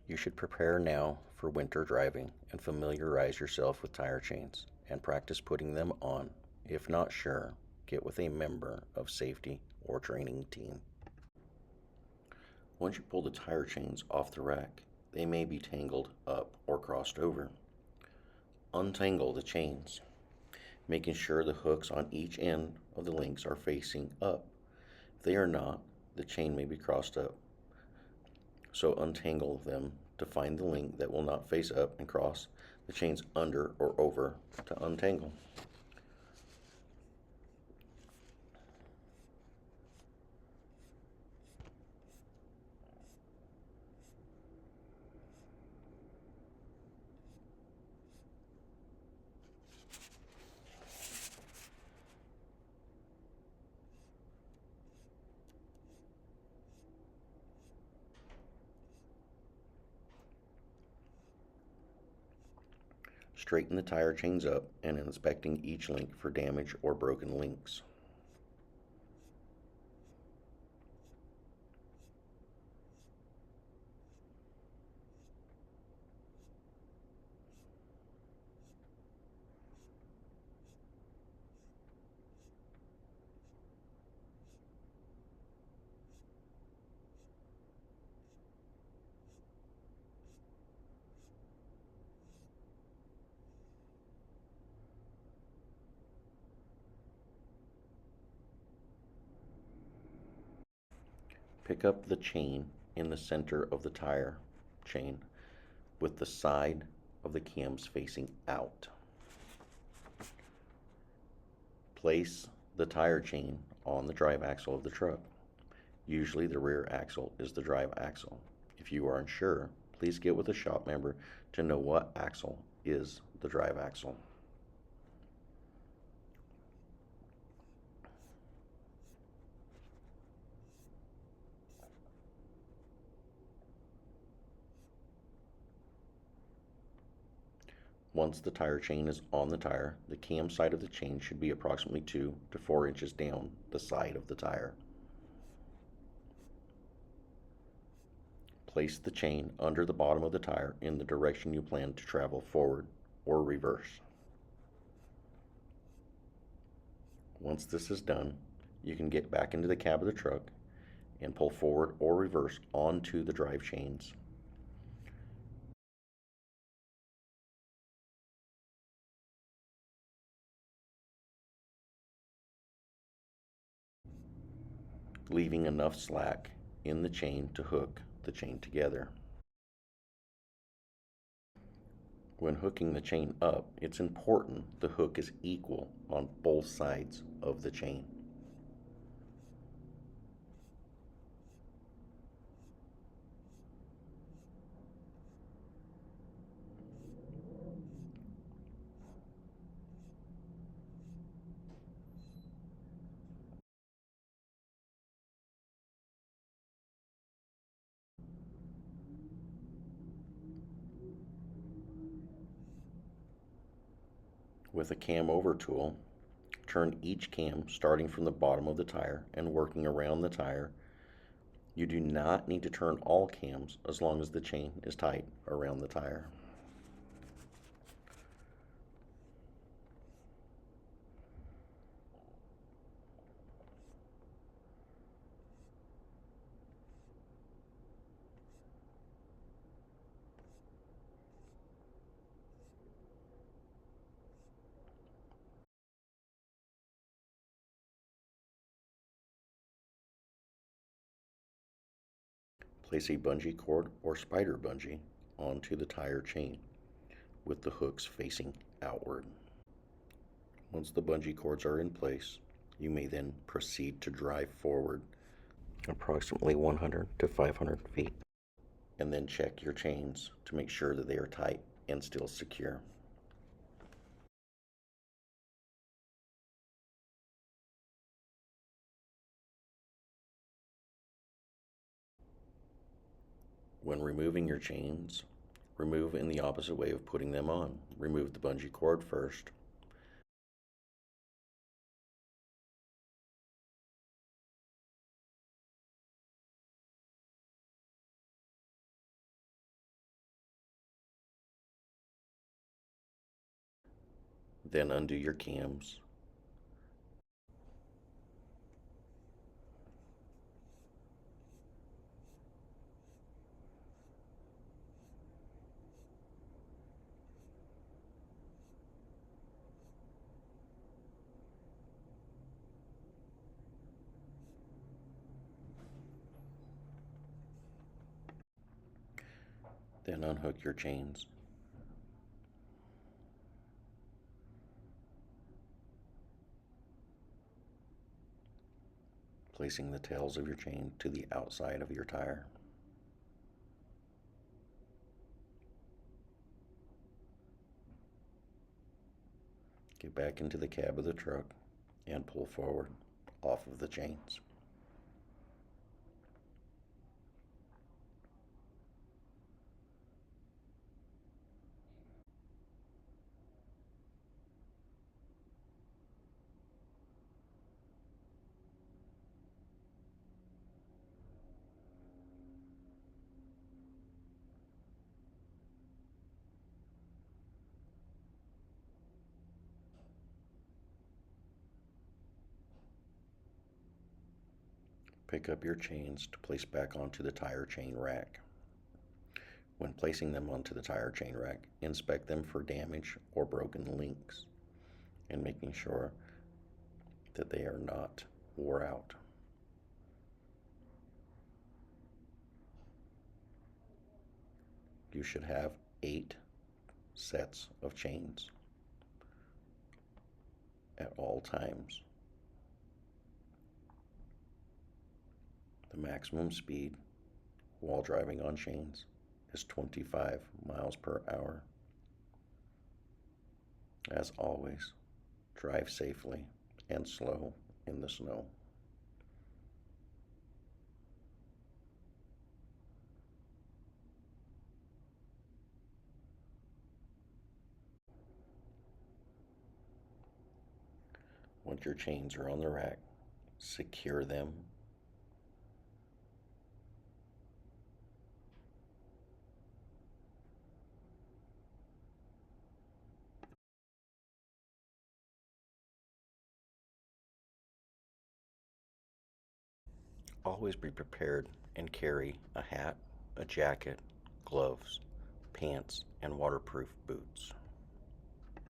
You should prepare now for winter driving and familiarize yourself with tire chains and practice putting them on. If not sure, get with a member of safety or training team. Once you pull the tire chains off the rack, they may be tangled up or crossed over. Untangle the chains, making sure the hooks on each end of the links are facing up. If they are not, the chain may be crossed up. So untangle them to find the link that will not face up and cross the chains under or over to untangle. Straighten the tire chains up and inspecting each link for damage or broken links. Pick up the chain in the center of the tire chain with the side of the cams facing out. Place the tire chain on the drive axle of the truck. Usually the rear axle is the drive axle. If you are unsure, please get with a shop member to know what axle is the drive axle. Once the tire chain is on the tire, the cam side of the chain should be approximately 2 to 4 inches down the side of the tire. Place the chain under the bottom of the tire in the direction you plan to travel forward or reverse. Once this is done, you can get back into the cab of the truck and pull forward or reverse onto the drive chains. Leaving enough slack in the chain to hook the chain together. When hooking the chain up, it's important the hook is equal on both sides of the chain. With a cam over tool, turn each cam starting from the bottom of the tire and working around the tire. You do not need to turn all cams as long as the chain is tight around the tire. Place a bungee cord or spider bungee onto the tire chain with the hooks facing outward. Once the bungee cords are in place, you may then proceed to drive forward approximately 100 to 500 feet and then check your chains to make sure that they are tight and still secure. When removing your chains, remove in the opposite way of putting them on. Remove the bungee cord first. Then undo your cams. Then unhook your chains. Placing the tails of your chain to the outside of your tire. Get back into the cab of the truck and pull forward off of the chains. Pick up your chains to place back onto the tire chain rack. When placing them onto the tire chain rack, inspect them for damage or broken links and making sure that they are not wore out. You should have 8 sets of chains at all times. The maximum speed while driving on chains is 25 miles per hour. As always, drive safely and slow in the snow. Once your chains are on the rack, secure them. Always be prepared and carry a hat, a jacket, gloves, pants, and waterproof boots.